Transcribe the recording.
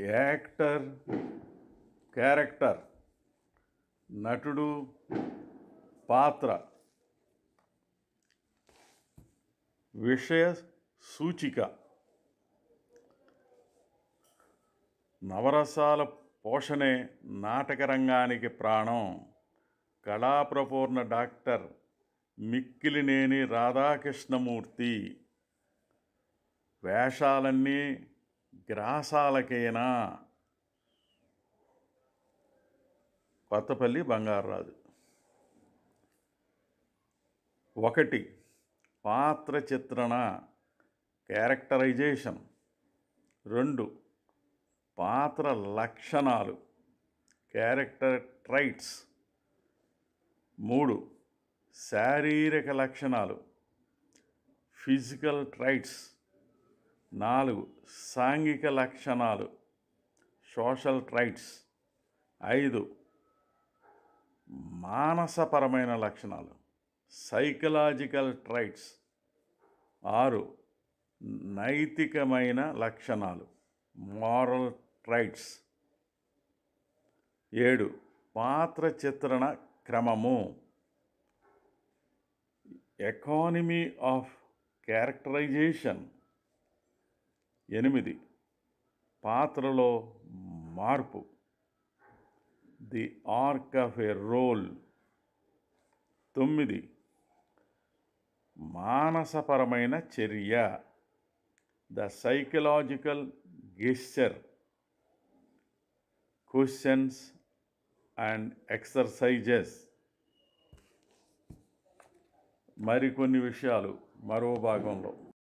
Actor, character, నటుడు, పాత్ర, విషయ సూచిక, నవరసాల పోషణే నాటకరంగానికి ప్రాణం. కళాప్రపూర్ణ డాక్టర్ మిక్కిలినేని రాధాకృష్ణమూర్తి. వేషాలన్నీ గ్రాసాలకేనా. కొత్తపల్లి బంగారరాజు. 1. పాత్ర చిత్రణ, క్యారెక్టరైజేషన్. 2. పాత్ర లక్షణాలు, క్యారెక్టర్ ట్రైట్స్. 3. శారీరక లక్షణాలు, ఫిజికల్ ట్రైట్స్. 4. సాంఘిక లక్షణాలు, సోషల్ ట్రైట్స్. 5. మానసపరమైన లక్షణాలు, సైకలాజికల్ ట్రైట్స్. 6. నైతికమైన లక్షణాలు, మారల్ ట్రైట్స్. 7. పాత్ర చిత్రణ క్రమము, ఎకానమీ ఆఫ్ క్యారెక్టరైజేషన్. 8. పాత్రలో మార్పు, the arc of a role. 9. మానసపరమైన చర్య, the psychological gesture, questions and exercises. మరికొన్ని విషయాలు మరో భాగంలో.